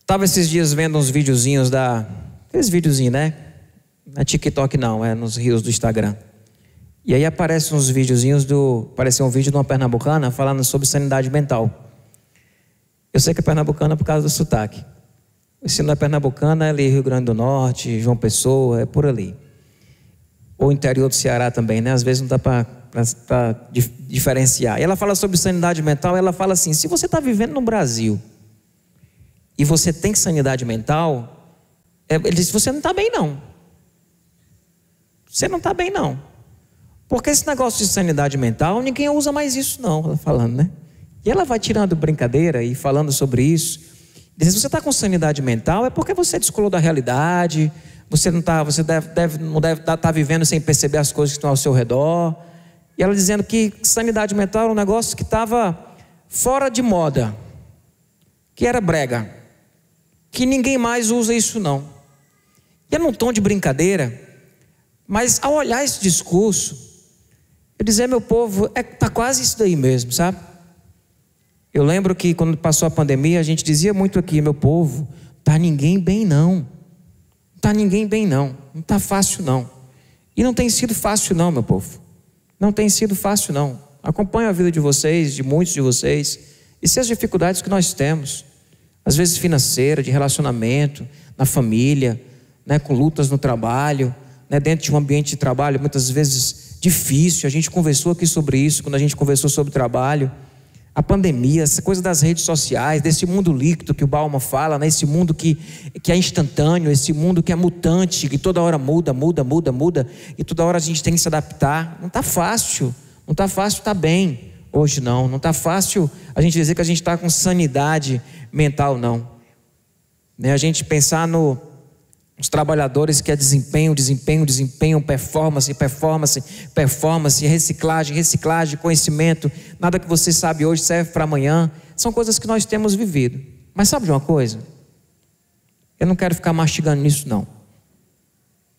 Tava esses dias vendo uns videozinhos aqueles videozinhos, né? Na TikTok não, é nos reels do Instagram. E aí aparecem uns videozinhos apareceu um vídeo de uma pernambucana falando sobre sanidade mental. Eu sei que é pernambucana por causa do sotaque. Se não é pernambucana, é ali Rio Grande do Norte, João Pessoa, é por ali. Ou interior do Ceará também, né? Às vezes não dá para diferenciar. E ela fala sobre sanidade mental, ela fala assim: se você está vivendo no Brasil e você tem sanidade mental, ele diz: você não está bem não. Você não está bem não. Porque esse negócio de sanidade mental, ninguém usa mais isso não, ela falando, né? E ela vai tirando brincadeira e falando sobre isso. Diz: se você está com sanidade mental, é porque você descolou da realidade, você não deve estar vivendo sem perceber as coisas que estão ao seu redor. E ela dizendo que sanidade mental era um negócio que estava fora de moda, que era brega, que ninguém mais usa isso não. E é num tom de brincadeira, mas ao olhar esse discurso, eu dizer: meu povo, está quase isso daí mesmo, sabe? Eu lembro que quando passou a pandemia, a gente dizia muito aqui: meu povo, tá ninguém bem não. Tá ninguém bem não. Não tá fácil não. E não tem sido fácil não, meu povo. Não tem sido fácil não. Acompanho a vida de vocês, de muitos de vocês, e sei as dificuldades que nós temos. Às vezes financeira, de relacionamento, na família, né, com lutas no trabalho, né, dentro de um ambiente de trabalho, muitas vezes difícil. A gente conversou aqui sobre isso, quando a gente conversou sobre trabalho. A pandemia, essa coisa das redes sociais, desse mundo líquido que o Bauman fala, né? Esse mundo que é instantâneo, esse mundo que é mutante, que toda hora muda, e toda hora a gente tem que se adaptar. Não está fácil, não está fácil estar bem hoje não está fácil a gente dizer que a gente está com sanidade mental não, né? A gente pensar os trabalhadores que é desempenho, performance, reciclagem, conhecimento. Nada que você sabe hoje serve para amanhã. São coisas que nós temos vivido. Mas sabe de uma coisa? Eu não quero ficar mastigando nisso não.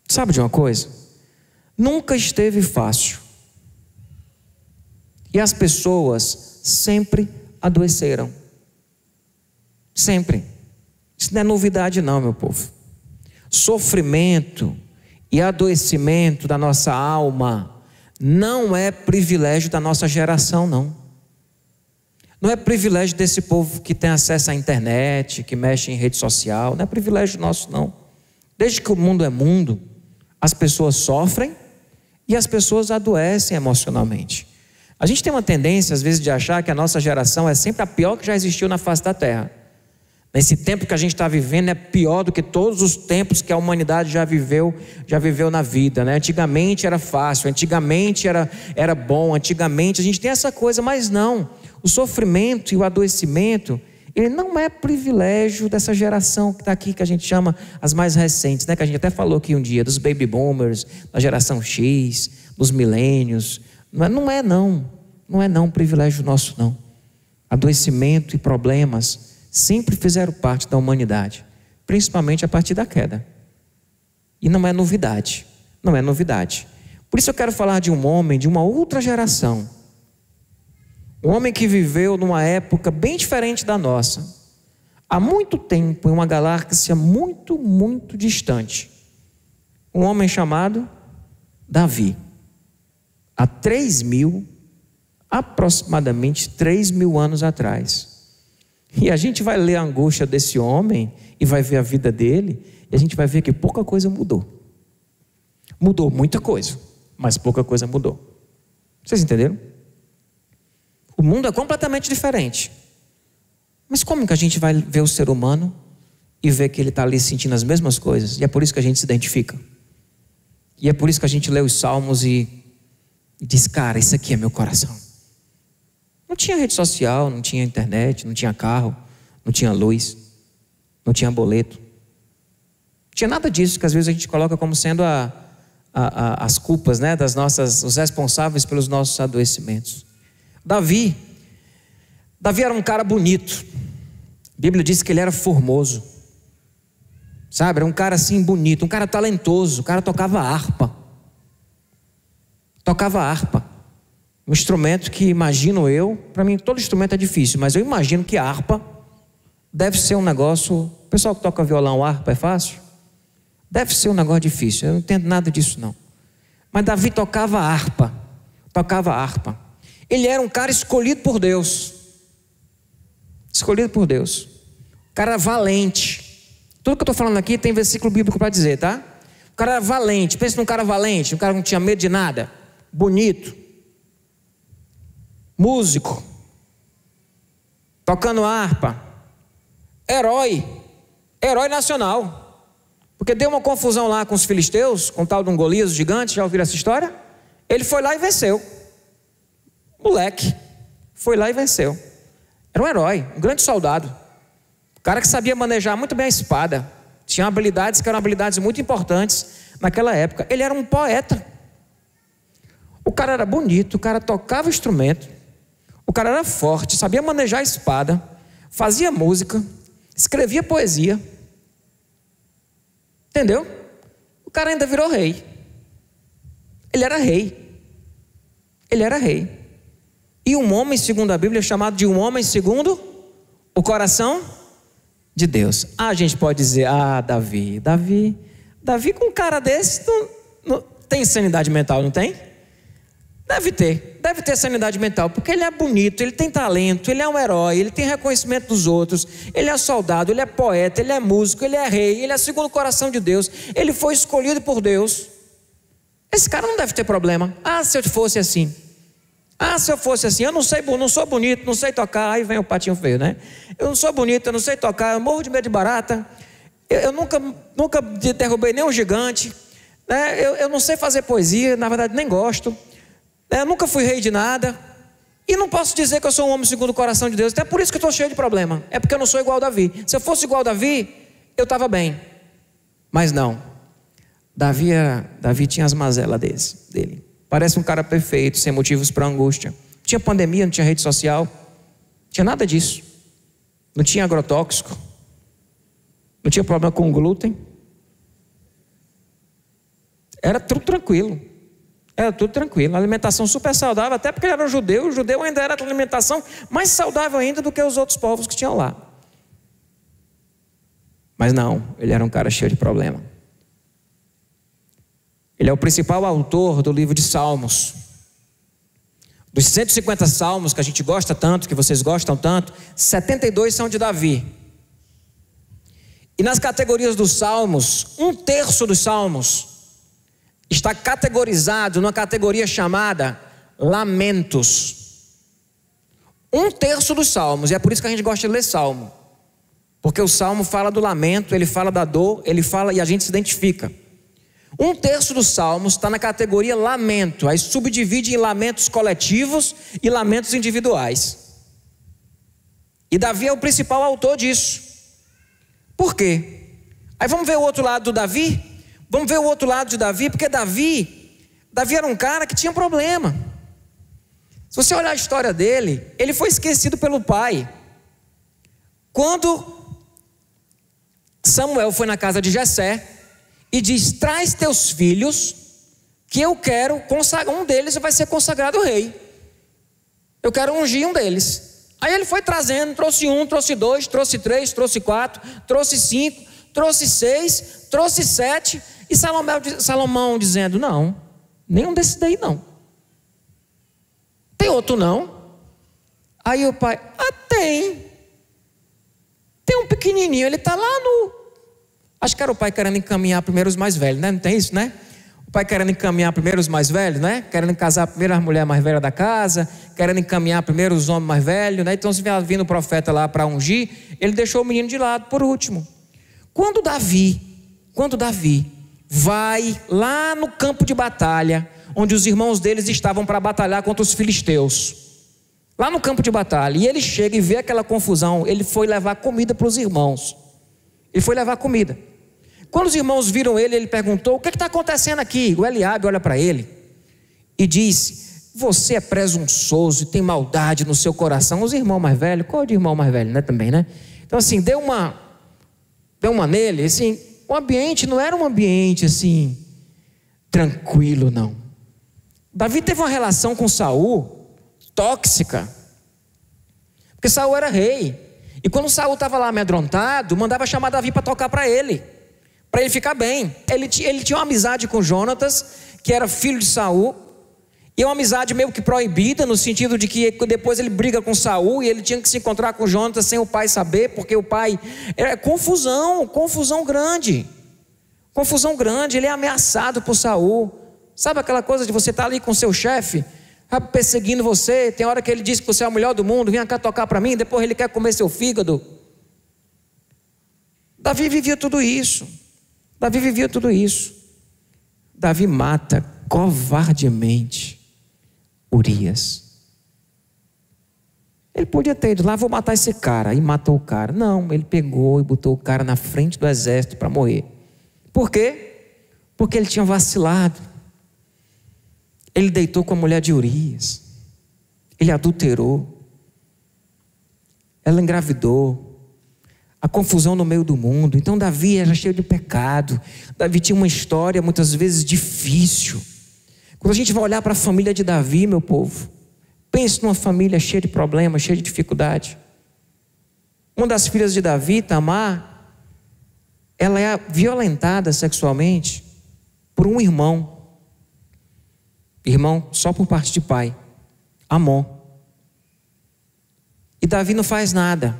Sabe de uma coisa? Nunca esteve fácil. E as pessoas sempre adoeceram. Sempre. Isso não é novidade não, meu povo. Sofrimento e adoecimento da nossa alma não é privilégio da nossa geração não. Não é privilégio desse povo que tem acesso à internet, que mexe em rede social. Não é privilégio nosso não. Desde que o mundo é mundo, as pessoas sofrem e as pessoas adoecem emocionalmente. A gente tem uma tendência às vezes de achar que a nossa geração é sempre a pior que já existiu na face da terra. Nesse tempo que a gente está vivendo é pior do que todos os tempos que a humanidade já viveu na vida, né? Antigamente era fácil, antigamente era bom, antigamente a gente tem essa coisa, mas não. O sofrimento e o adoecimento, ele não é privilégio dessa geração que está aqui, que a gente chama as mais recentes, né? Que a gente até falou aqui um dia, dos baby boomers, da geração X, dos milênios. Não é privilégio nosso não. Adoecimento e problemas sempre fizeram parte da humanidade, principalmente a partir da queda. E não é novidade. Por isso eu quero falar de um homem de uma outra geração. Um homem que viveu numa época bem diferente da nossa. Há muito tempo, em uma galáxia muito, muito distante. Um homem chamado Davi. Há aproximadamente 3.000 anos atrás. E a gente vai ler a angústia desse homem e vai ver a vida dele, e a gente vai ver que pouca coisa mudou. Mudou muita coisa, mas pouca coisa mudou. Vocês entenderam? O mundo é completamente diferente. Mas como que a gente vai ver o ser humano e ver que ele está ali sentindo as mesmas coisas? E é por isso que a gente se identifica. E é por isso que a gente lê os salmos e diz: cara, isso aqui é meu coração. Não tinha rede social, não tinha internet, não tinha carro, não tinha luz, não tinha boleto. Não tinha nada disso que às vezes a gente coloca como sendo as culpas, né, os responsáveis pelos nossos adoecimentos. Davi era um cara bonito. A Bíblia diz que ele era formoso. Sabe, era um cara assim bonito, um cara talentoso. O cara tocava harpa. Um instrumento que imagino eu, para mim todo instrumento é difícil, mas eu imagino que a harpa deve ser um negócio... O pessoal que toca violão, harpa, é fácil? Deve ser um negócio difícil, eu não entendo nada disso não. Mas Davi tocava harpa. Ele era um cara escolhido por Deus. Escolhido por Deus. O cara era valente. Tudo que eu estou falando aqui tem versículo bíblico para dizer, tá? O cara era valente. Pensa num cara valente, um cara que não tinha medo de nada. Bonito. Músico. Tocando harpa. Herói nacional. Porque deu uma confusão lá com os filisteus, com o tal de um Golias, o gigante, já ouviram essa história? Ele foi lá e venceu. Moleque. Foi lá e venceu. Era um herói, um grande soldado. Um cara que sabia manejar muito bem a espada. Tinha habilidades que eram habilidades muito importantes naquela época. Ele era um poeta. O cara era bonito, o cara tocava instrumento. O cara era forte, sabia manejar a espada. Fazia música, escrevia poesia. Entendeu? O cara ainda virou rei. Ele era rei. E um homem, segundo a Bíblia, é chamado de um homem segundo o coração de Deus. A gente pode dizer, Davi com um cara desse não tem sanidade mental, não tem? Deve ter sanidade mental, porque ele é bonito, ele tem talento, ele é um herói, ele tem reconhecimento dos outros, ele é soldado, ele é poeta, ele é músico, ele é rei, ele é segundo o coração de Deus, ele foi escolhido por Deus. Esse cara não deve ter problema. Se eu fosse assim, eu não sou bonito, não sei tocar. Aí vem o patinho feio, né? Eu não sou bonito, eu não sei tocar, eu morro de medo de barata, eu nunca derrubei nenhum gigante, né? Eu não sei fazer poesia, na verdade nem gosto. Eu nunca fui rei de nada. E não posso dizer que eu sou um homem segundo o coração de Deus. Até por isso que eu estou cheio de problema. É porque eu não sou igual a Davi. Se eu fosse igual a Davi, eu estava bem. Mas não. Davi tinha as mazelas dele. Parece um cara perfeito, sem motivos para angústia. Não tinha pandemia, não tinha rede social. Não tinha nada disso. Não tinha agrotóxico. Não tinha problema com glúten. Era tudo tranquilo. Alimentação super saudável, até porque ele era judeu. O judeu ainda era a alimentação mais saudável ainda do que os outros povos que tinham lá. Mas não, ele era um cara cheio de problema. Ele é o principal autor do livro de Salmos. Dos 150 salmos que a gente gosta tanto, que vocês gostam tanto, 72 são de Davi. E nas categorias dos salmos, 1/3 dos salmos está categorizado numa categoria chamada lamentos. 1/3 dos salmos, e é por isso que a gente gosta de ler salmo. Porque o salmo fala do lamento, ele fala da dor, ele fala e a gente se identifica. 1/3 dos salmos está na categoria lamento, aí subdivide em lamentos coletivos e lamentos individuais. E Davi é o principal autor disso. Por quê? Aí vamos ver o outro lado do Davi? Vamos ver o outro lado de Davi, porque Davi era um cara que tinha problema. Se você olhar a história dele, ele foi esquecido pelo pai. Quando Samuel foi na casa de Jessé e diz: traz teus filhos, que eu quero consagrar, um deles vai ser consagrado rei. Eu quero ungir um deles. Aí ele foi trazendo, trouxe 1, trouxe 2, trouxe 3, trouxe 4, trouxe 5, trouxe 6, trouxe 7, e Salomão dizendo: não, nenhum desses daí não. Tem outro não? Aí o pai: tem um pequenininho, ele está lá no... Acho que era o pai querendo encaminhar primeiro os mais velhos, né? Não tem isso, né? O pai querendo encaminhar primeiro os mais velhos, né? Querendo casar primeiro as mulheres mais velhas da casa, querendo encaminhar primeiro os homens mais velhos, né? Então se vindo o profeta lá para ungir, ele deixou o menino de lado por último. Quando Davi vai lá no campo de batalha, onde os irmãos deles estavam para batalhar contra os filisteus, lá no campo de batalha, e ele chega e vê aquela confusão, ele foi levar comida para os irmãos. Quando os irmãos viram ele perguntou: o que está acontecendo aqui? O Eliabe olha para ele e diz: você é presunçoso e tem maldade no seu coração. Os irmãos mais velhos, qual é o irmão mais velho, né? Também, né? Então assim, deu uma nele, assim, o ambiente não era um ambiente assim, tranquilo, não. Davi teve uma relação com Saul tóxica, porque Saul era rei, E quando Saul estava lá amedrontado, mandava chamar Davi para tocar para ele ficar bem. Ele tinha uma amizade com Jonatas, que era filho de Saul, e uma amizade meio que proibida, no sentido de que depois ele briga com Saul, e ele tinha que se encontrar com Jonatas sem o pai saber, porque o pai... Era confusão grande. Confusão grande, ele é ameaçado por Saul. Sabe aquela coisa de você estar ali com seu chefe, perseguindo você, tem hora que ele diz que você é o melhor do mundo, vem cá tocar para mim, depois ele quer comer seu fígado. Davi vivia tudo isso. Davi mata covardemente Urias. Ele podia ter ido lá, vou matar esse cara, e matou o cara. Não, ele pegou e botou o cara na frente do exército para morrer. Por quê? Porque ele tinha vacilado. Ele deitou com a mulher de Urias. Ele adulterou. Ela engravidou. A confusão no meio do mundo. Então Davi era cheio de pecado. Davi tinha uma história muitas vezes difícil. Quando a gente vai olhar para a família de Davi, meu povo, pense numa família cheia de problemas, cheia de dificuldade. Uma das filhas de Davi, Tamar, ela é violentada sexualmente por um irmão só por parte de pai, Amon. E Davi não faz nada.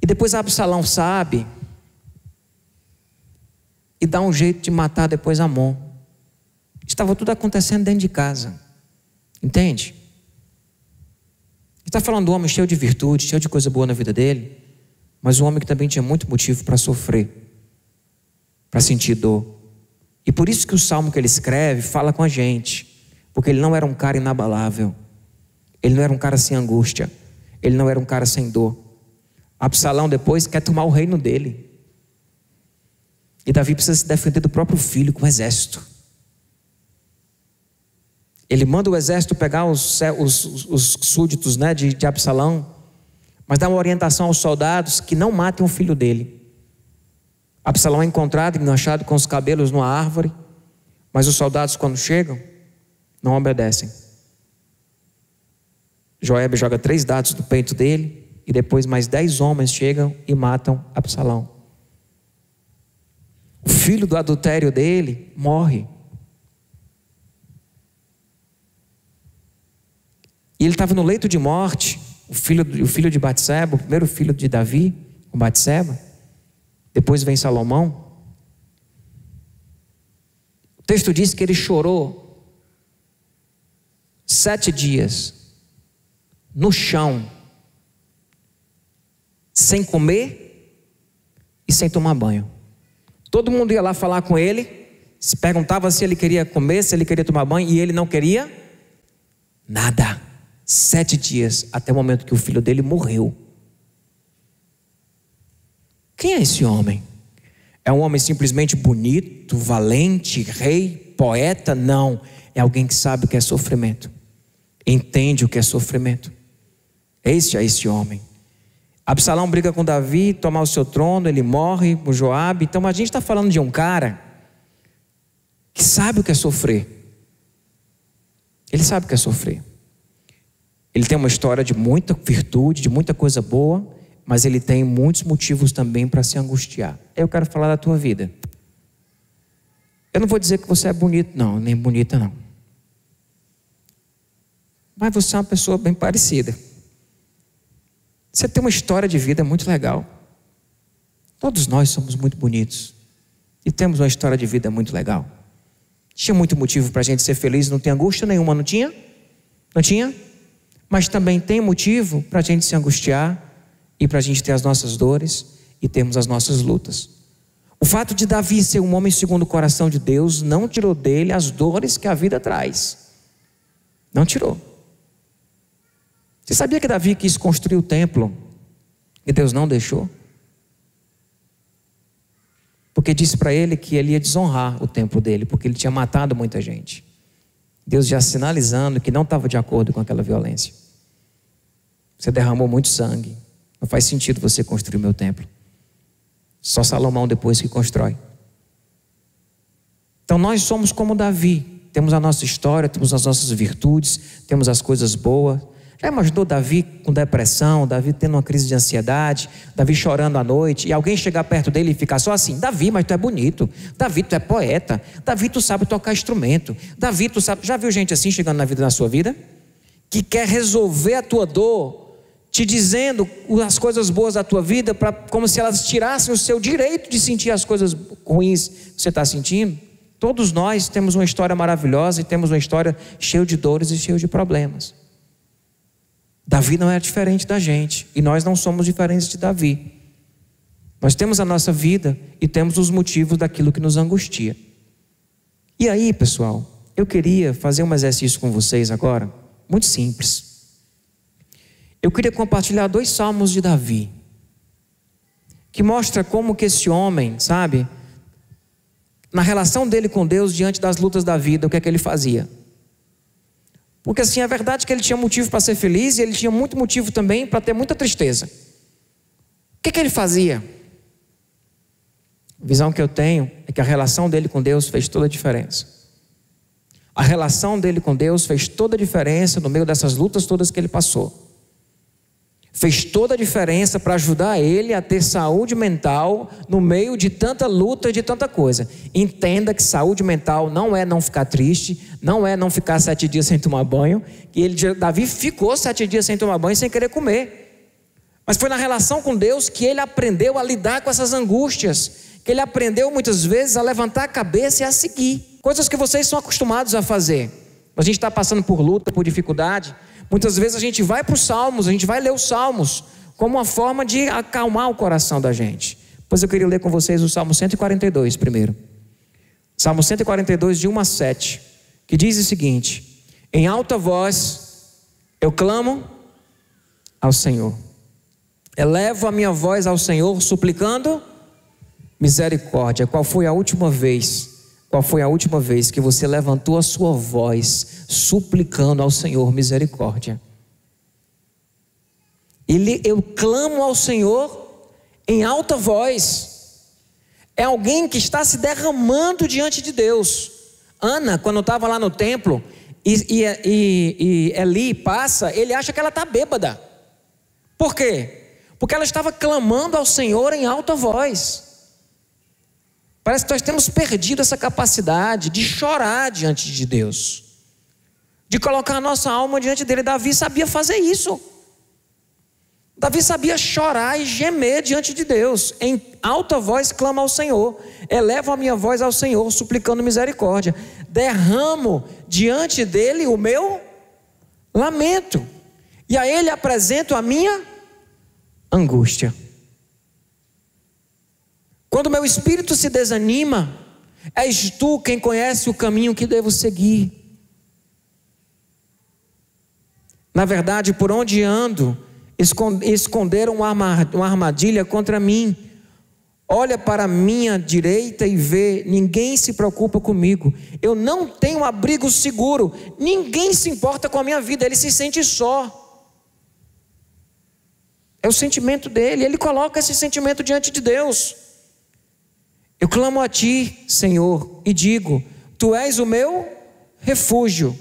E depois Absalão sabe e dá um jeito de matar depois Amon. Estava tudo acontecendo dentro de casa. Entende? Está falando do homem cheio de virtude, cheio de coisa boa na vida dele, mas um homem que também tinha muito motivo para sofrer, para sentir dor. E por isso que o salmo que ele escreve fala com a gente, porque ele não era um cara inabalável, ele não era um cara sem angústia, ele não era um cara sem dor. Absalão depois quer tomar o reino dele, e Davi precisa se defender do próprio filho com o exército. Ele manda o exército pegar os súditos, né, de Absalão, mas dá uma orientação aos soldados que não matem o filho dele. Absalão é encontrado e achado com os cabelos numa árvore, mas os soldados, quando chegam, não obedecem. Joabe joga 3 dados no peito dele, e depois mais 10 homens chegam e matam Absalão. O filho do adultério dele morre. E ele estava no leito de morte, o filho de Batseba, o primeiro filho de Davi, com Batseba. Depois vem Salomão. O texto diz que ele chorou 7 dias no chão, sem comer e sem tomar banho. Todo mundo ia lá falar com ele, se perguntava se ele queria comer, se ele queria tomar banho, e ele não queria nada. 7 dias, até o momento que o filho dele morreu. Quem é esse homem? É um homem simplesmente bonito, valente, rei, poeta? Não, é alguém que sabe o que é sofrimento, entende o que é sofrimento. Esse é esse homem. Absalão briga com Davi, toma o seu trono, ele morre com Joabe. Então a gente está falando de um cara que sabe o que é sofrer. Ele sabe o que é sofrer. Ele tem uma história de muita virtude, de muita coisa boa, mas ele tem muitos motivos também para se angustiar. Eu quero falar da tua vida. Eu não vou dizer que você é bonito não, nem bonita não, mas você é uma pessoa bem parecida. Você tem uma história de vida muito legal. Todos nós somos muito bonitos e temos uma história de vida muito legal. Tinha muito motivo para a gente ser feliz, não tem angústia nenhuma, não tinha? Não tinha? Mas também tem motivo para a gente se angustiar e para a gente ter as nossas dores e termos as nossas lutas. O fato de Davi ser um homem segundo o coração de Deus não tirou dele as dores que a vida traz. Não tirou. Você sabia que Davi quis construir o templo e Deus não deixou? Porque disse para ele que ele ia desonrar o templo dele, porque ele tinha matado muita gente. Deus já sinalizando que não estava de acordo com aquela violência. Você derramou muito sangue, não faz sentido você construir o meu templo. Só Salomão depois que constrói. Então nós somos como Davi, temos a nossa história, temos as nossas virtudes, temos as coisas boas, Já imaginou Davi com depressão, Davi tendo uma crise de ansiedade, Davi chorando à noite, e alguém chegar perto dele e ficar só assim: Davi, mas tu é bonito, Davi, tu é poeta, Davi, tu sabe tocar instrumento, Davi, tu sabe... Já viu gente assim chegando na sua vida? Que quer resolver a tua dor, te dizendo as coisas boas da tua vida, como se elas tirassem o seu direito de sentir as coisas ruins que você está sentindo. Todos nós temos uma história maravilhosa e temos uma história cheia de dores e cheia de problemas. Davi não é diferente da gente, e nós não somos diferentes de Davi. Nós temos a nossa vida e temos os motivos daquilo que nos angustia. E aí, pessoal, eu queria fazer um exercício com vocês agora, muito simples. Eu queria compartilhar 2 salmos de Davi, que mostra como que esse homem, sabe, na relação dele com Deus diante das lutas da vida, o que é que ele fazia. Porque assim, é verdade que ele tinha motivo para ser feliz, e ele tinha muito motivo também para ter muita tristeza. O que é que ele fazia? A visão que eu tenho é que a relação dele com Deus fez toda a diferença. A relação dele com Deus fez toda a diferença no meio dessas lutas todas que ele passou. Fez toda a diferença para ajudar ele a ter saúde mental no meio de tanta luta e de tanta coisa. Entenda que saúde mental não é não ficar triste, não é não ficar 7 dias sem tomar banho. Davi ficou 7 dias sem tomar banho, sem querer comer. Mas foi na relação com Deus que ele aprendeu a lidar com essas angústias, que ele aprendeu muitas vezes a levantar a cabeça e a seguir. Coisas que vocês são acostumados a fazer. A gente está passando por luta, por dificuldade. Muitas vezes a gente vai para os salmos, a gente vai ler os salmos como uma forma de acalmar o coração da gente. Pois eu queria ler com vocês o Salmo 142 primeiro. Salmo 142, de 1 a 7, que diz o seguinte: em alta voz eu clamo ao Senhor, elevo a minha voz ao Senhor, suplicando misericórdia. Qual foi a última vez que você levantou a sua voz suplicando ao Senhor misericórdia? Eu clamo ao Senhor em alta voz. É alguém que está se derramando diante de Deus. Ana, quando estava lá no templo, e Eli passa, ele acha que ela está bêbada. Por quê? Porque ela estava clamando ao Senhor em alta voz. Parece que nós temos perdido essa capacidade de chorar diante de Deus, de colocar a nossa alma diante dele. Davi sabia fazer isso. Davi sabia chorar e gemer diante de Deus. Em alta voz clama ao Senhor, elevo a minha voz ao Senhor, suplicando misericórdia. Derramo diante dele o meu lamento, e a ele apresento a minha angústia. Quando meu espírito se desanima, és tu quem conhece o caminho que devo seguir. Na verdade, por onde ando, esconderam uma armadilha contra mim. Olha para a minha direita e vê, ninguém se preocupa comigo. Eu não tenho abrigo seguro, ninguém se importa com a minha vida, ele se sente só. É o sentimento dele, ele coloca esse sentimento diante de Deus. Eu clamo a ti, Senhor, e digo: tu és o meu refúgio,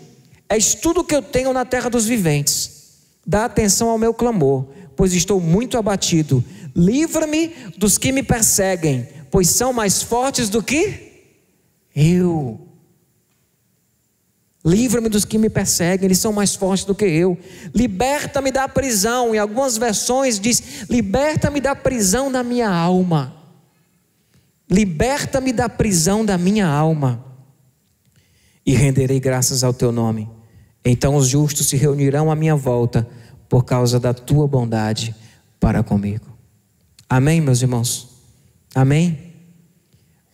és tudo que eu tenho na terra dos viventes. Dá atenção ao meu clamor, pois estou muito abatido. Livra-me dos que me perseguem, pois são mais fortes do que eu. Livra-me dos que me perseguem, eles são mais fortes do que eu. Liberta-me da prisão. Em algumas versões diz: liberta-me da prisão da minha alma. Liberta-me da prisão da minha alma, e renderei graças ao teu nome. Então os justos se reunirão à minha volta, por causa da tua bondade para comigo. Amém, meus irmãos? Amém?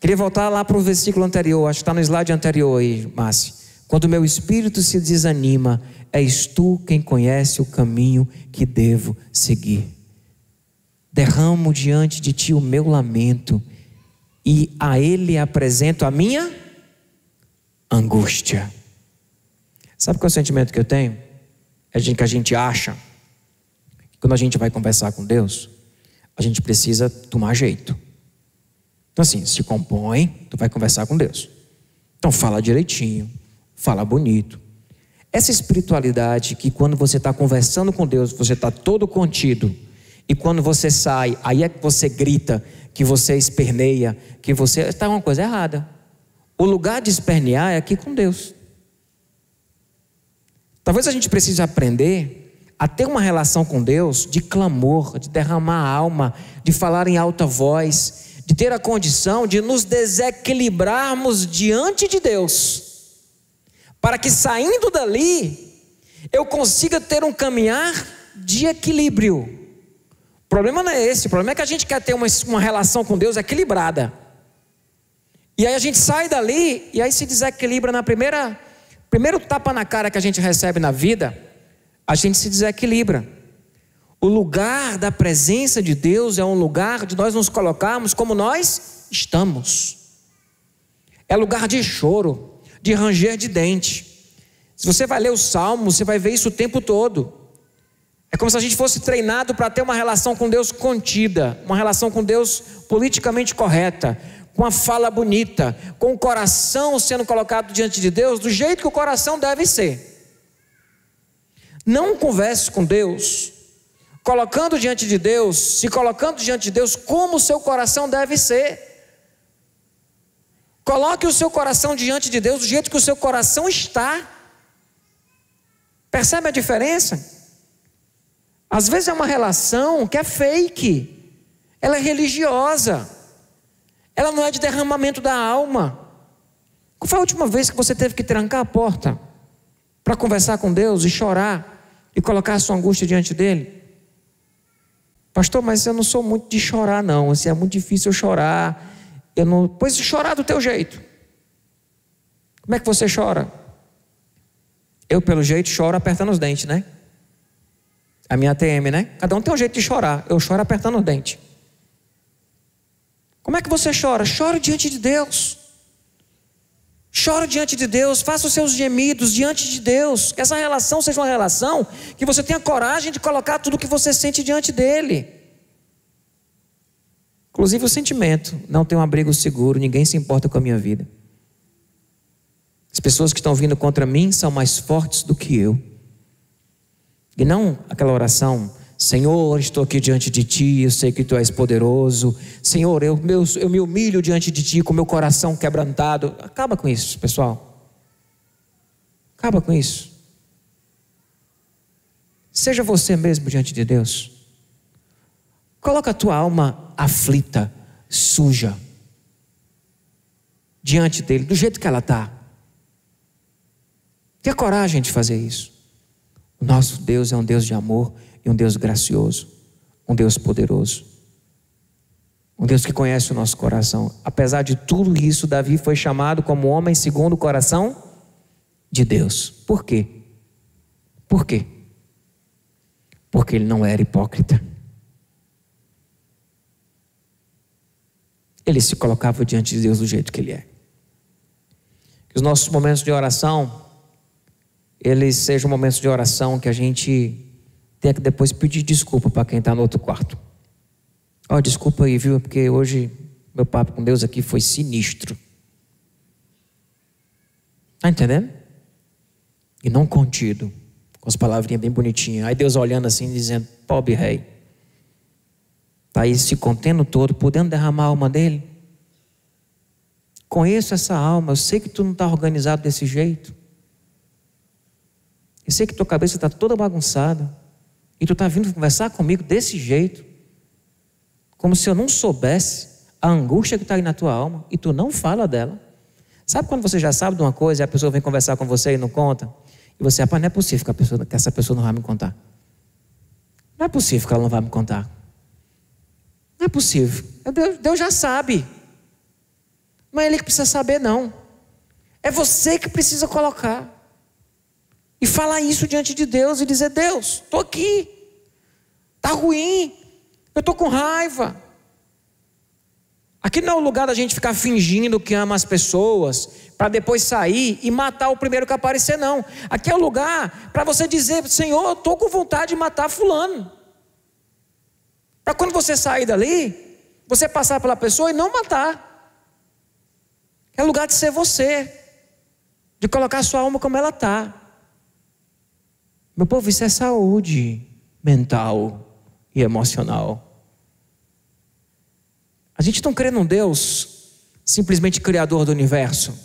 Queria voltar lá para o versículo anterior, acho que está no slide anterior aí, Márcio. Quando meu espírito se desanima, és tu quem conhece o caminho que devo seguir. Derramo diante de ti o meu lamento, e a ele apresento a minha angústia. Sabe qual é o sentimento que eu tenho? É que a gente acha que quando a gente vai conversar com Deus, a gente precisa tomar jeito. Então assim, se compõe, tu vai conversar com Deus. Então fala direitinho, fala bonito. Essa espiritualidade que quando você está conversando com Deus, você está todo contido, e quando você sai, aí é que você grita, que você esperneia, que você está uma coisa errada. O lugar de espernear é aqui com Deus. Talvez a gente precise aprender a ter uma relação com Deus de clamor, de derramar a alma, de falar em alta voz, de ter a condição de nos desequilibrarmos diante de Deus, para que saindo dali, eu consiga ter um caminhar de equilíbrio. O problema não é esse, o problema é que a gente quer ter uma relação com Deus equilibrada. E aí a gente sai dali, e aí se desequilibra na primeiro tapa na cara que a gente recebe na vida, a gente se desequilibra. O lugar da presença de Deus é um lugar de nós nos colocarmos como nós estamos. É lugar de choro, de ranger de dente. Se você vai ler o Salmo, você vai ver isso o tempo todo. É como se a gente fosse treinado para ter uma relação com Deus contida, uma relação com Deus politicamente correta, com a fala bonita, com o coração sendo colocado diante de Deus do jeito que o coração deve ser. Não converse com Deus colocando diante de Deus, se colocando diante de Deus como o seu coração deve ser. Coloque o seu coração diante de Deus do jeito que o seu coração está. Percebe a diferença? Às vezes é uma relação que é fake, ela é religiosa, ela não é de derramamento da alma. Qual foi a última vez que você teve que trancar a porta para conversar com Deus e chorar e colocar a sua angústia diante dele? Pastor, mas eu não sou muito de chorar não, assim, é muito difícil eu chorar. Pois chorar do teu jeito. Como é que você chora? Eu pelo jeito choro apertando os dentes, né? A minha ATM, né? Cada um tem um jeito de chorar. Eu choro apertando os dentes. Como é que você chora? Chora diante de Deus. Chora diante de Deus. Faça os seus gemidos diante de Deus. Que essa relação seja uma relação que você tenha coragem de colocar tudo o que você sente diante dele. Inclusive o sentimento. Não tem um abrigo seguro. Ninguém se importa com a minha vida. As pessoas que estão vindo contra mim são mais fortes do que eu. E não aquela oração: Senhor, estou aqui diante de Ti, eu sei que Tu és poderoso. Senhor, eu me humilho diante de Ti com meu coração quebrantado. Acaba com isso, pessoal. Acaba com isso. Seja você mesmo diante de Deus. Coloca a tua alma aflita, suja, diante dEle, do jeito que ela está. Tenha coragem de fazer isso. O nosso Deus é um Deus de amor e um Deus gracioso, um Deus poderoso, um Deus que conhece o nosso coração. Apesar de tudo isso, Davi foi chamado como homem segundo o coração de Deus. Por quê? Por quê? Porque ele não era hipócrita. Ele se colocava diante de Deus do jeito que ele é. Que os nossos momentos de oração, eles sejam momentos de oração que a gente tenha que depois pedir desculpa para quem está no outro quarto. Desculpa aí, viu? Porque hoje meu papo com Deus aqui foi sinistro. Está entendendo? E não contido, com as palavrinhas bem bonitinhas. Aí Deus olhando assim, dizendo: pobre rei, está aí se contendo todo, podendo derramar a alma dele. Conheço essa alma, eu sei que tu não está organizado desse jeito. Eu sei que tua cabeça está toda bagunçada. E tu está vindo conversar comigo desse jeito. Como se eu não soubesse a angústia que está aí na tua alma. E tu não fala dela. Sabe quando você já sabe de uma coisa e a pessoa vem conversar com você e não conta? E você, rapaz, não é possível que essa pessoa não vai me contar. Não é possível que ela não vai me contar. Não é possível. Deus já sabe. Não é ele que precisa saber, não. É você que precisa colocar. E falar isso diante de Deus e dizer: Deus, estou aqui, está ruim, eu estou com raiva. Aqui não é o lugar da gente ficar fingindo que ama as pessoas, para depois sair e matar o primeiro que aparecer, não. Aqui é o lugar para você dizer: Senhor, eu estou com vontade de matar fulano. Para quando você sair dali, você passar pela pessoa e não matar. É lugar de ser você, de colocar a sua alma como ela está. Meu povo, isso é saúde mental e emocional. A gente não crê num Deus simplesmente criador do universo.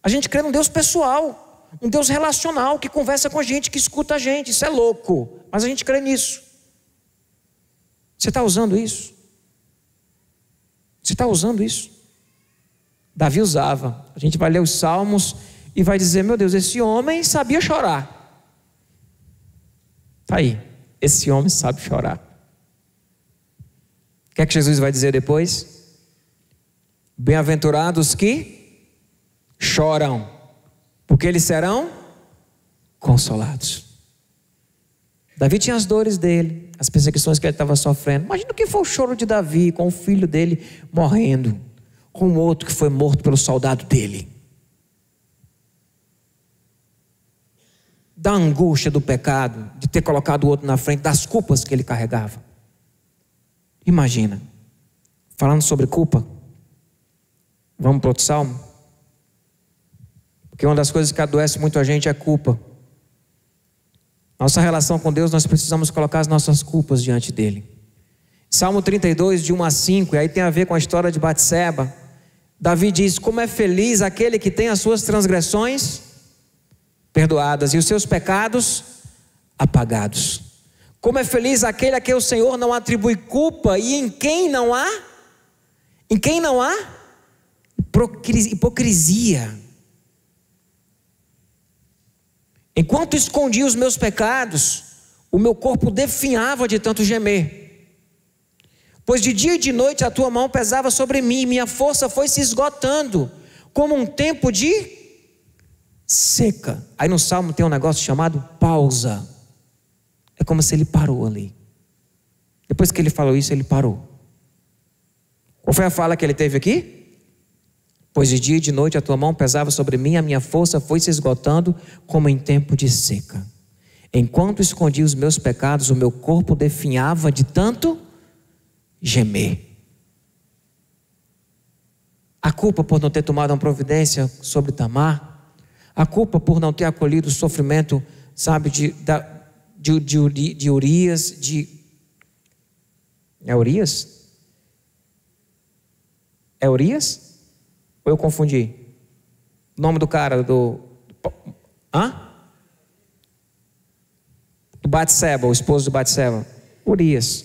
A gente crê num Deus pessoal, um Deus relacional, que conversa com a gente, que escuta a gente. Isso é louco, mas a gente crê nisso. Você está usando isso? Você está usando isso? Davi usava. A gente vai ler os Salmos e vai dizer: meu Deus, esse homem sabia chorar. Está aí, esse homem sabe chorar. O que é que Jesus vai dizer depois? Bem-aventurados que choram, porque eles serão consolados. Davi tinha as dores dele, as perseguições que ele estava sofrendo. Imagina o que foi o choro de Davi com o filho dele morrendo, com o outro que foi morto pelo soldado dele. Da angústia do pecado, de ter colocado o outro na frente, das culpas que ele carregava. Imagina, falando sobre culpa, vamos para outro salmo? Porque uma das coisas que adoece muito a gente é culpa. Nossa relação com Deus, nós precisamos colocar as nossas culpas diante dele. Salmo 32, de 1 a 5, e aí tem a ver com a história de Batseba. Davi diz: como é feliz aquele que tem as suas transgressões perdoadas e os seus pecados apagados. Como é feliz aquele a quem o Senhor não atribui culpa e em quem não há hipocrisia. Enquanto escondia os meus pecados, o meu corpo definhava de tanto gemer. Pois de dia e de noite a tua mão pesava sobre mim, minha força foi se esgotando, como um tempo de seca. Aí no Salmo tem um negócio chamado pausa. É como se ele parou ali. Depois que ele falou isso, ele parou. Qual foi a fala que ele teve aqui? Pois de dia e de noite a tua mão pesava sobre mim, a minha força foi se esgotando como em tempo de seca. Enquanto escondia os meus pecados, o meu corpo definhava de tanto gemer. A culpa por não ter tomado uma providência sobre Tamar, a culpa por não ter acolhido o sofrimento, sabe, de Urias, é Urias? É Urias? Ou eu confundi? O nome do cara, do Batseba, o esposo de Batseba, Urias.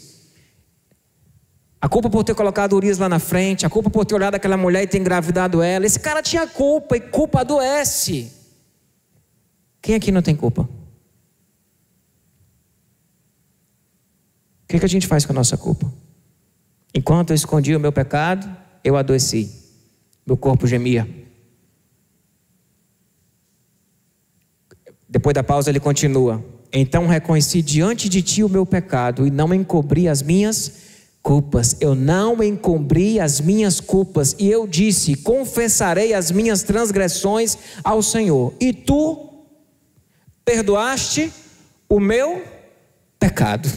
A culpa por ter colocado Urias lá na frente, a culpa por ter olhado aquela mulher e ter engravidado ela. Esse cara tinha culpa, e culpa adoece. Quem aqui não tem culpa? O que a gente faz com a nossa culpa? Enquanto eu escondia o meu pecado, eu adoeci. Meu corpo gemia. Depois da pausa ele continua: então reconheci diante de ti o meu pecado e não encobri as minhas culpas. Eu não encobri as minhas culpas. E eu disse: confessarei as minhas transgressões ao Senhor. E tu perdoaste o meu pecado.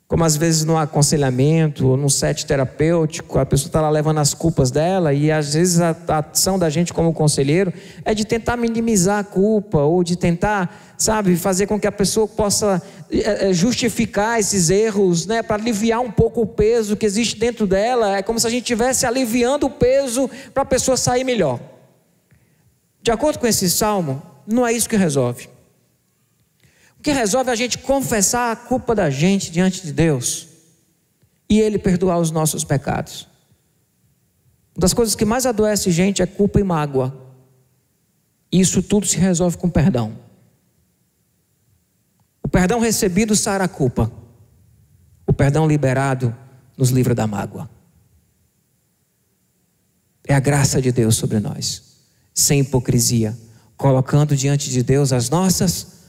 Como às vezes no aconselhamento, ou num set terapêutico, a pessoa está lá levando as culpas dela, e às vezes a ação da gente como conselheiro é de tentar minimizar a culpa, ou de tentar, sabe, fazer com que a pessoa possa justificar esses erros, né, para aliviar um pouco o peso que existe dentro dela. É como se a gente estivesse aliviando o peso para a pessoa sair melhor. De acordo com esse salmo, não é isso que resolve. O que resolve é a gente confessar a culpa da gente diante de Deus e Ele perdoar os nossos pecados. Uma das coisas que mais adoece gente é culpa e mágoa. E isso tudo se resolve com perdão. O perdão recebido sara a culpa. O perdão liberado nos livra da mágoa. É a graça de Deus sobre nós, sem hipocrisia, colocando diante de Deus as nossas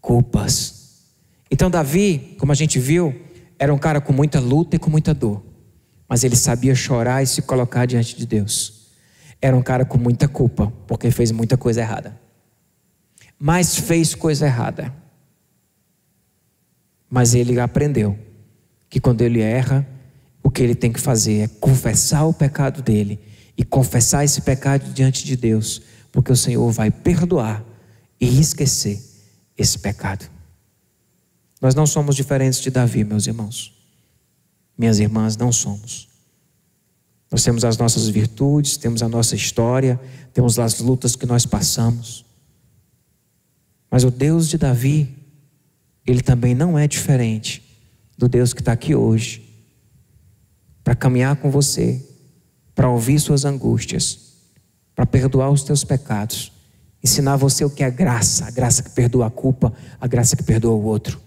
culpas. Então Davi, como a gente viu, era um cara com muita luta e com muita dor, mas ele sabia chorar e se colocar diante de Deus. Era um cara com muita culpa, porque fez muita coisa errada, mas fez coisa errada, mas ele aprendeu que quando ele erra, o que ele tem que fazer é confessar o pecado dele e confessar esse pecado diante de Deus, porque o Senhor vai perdoar e esquecer esse pecado. Nós não somos diferentes de Davi, meus irmãos. Minhas irmãs, não somos. Nós temos as nossas virtudes, temos a nossa história, temos as lutas que nós passamos. Mas o Deus de Davi, Ele também não é diferente do Deus que está aqui hoje, para caminhar com você, para ouvir suas angústias, para perdoar os teus pecados, ensinar você o que é graça, a graça que perdoa a culpa, a graça que perdoa o outro.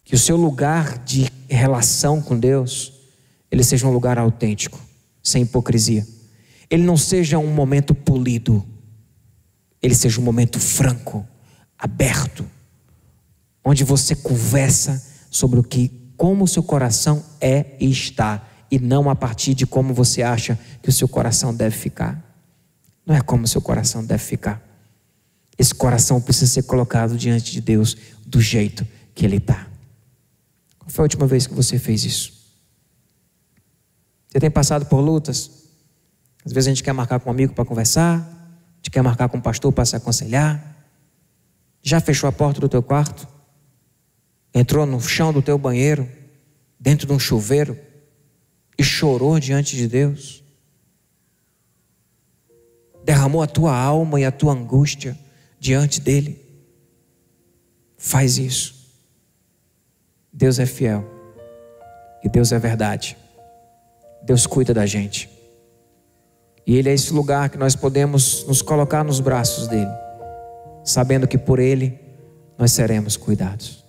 Que o seu lugar de relação com Deus, ele seja um lugar autêntico, sem hipocrisia. Ele não seja um momento polido, ele seja um momento franco, aberto, onde você conversa sobre como o seu coração é e está, e não a partir de como você acha que o seu coração deve ficar. Não é como o seu coração deve ficar. Esse coração precisa ser colocado diante de Deus do jeito que ele está. Qual foi a última vez que você fez isso? Você tem passado por lutas? Às vezes a gente quer marcar com um amigo para conversar, a gente quer marcar com um pastor para se aconselhar. Já fechou a porta do teu quarto? Entrou no chão do teu banheiro, dentro de um chuveiro, e chorou diante de Deus? Derramou a tua alma e a tua angústia diante dele? Faz isso. Deus é fiel e Deus é verdade. Deus cuida da gente, e Ele é esse lugar que nós podemos nos colocar nos braços dele, sabendo que por Ele nós seremos cuidados.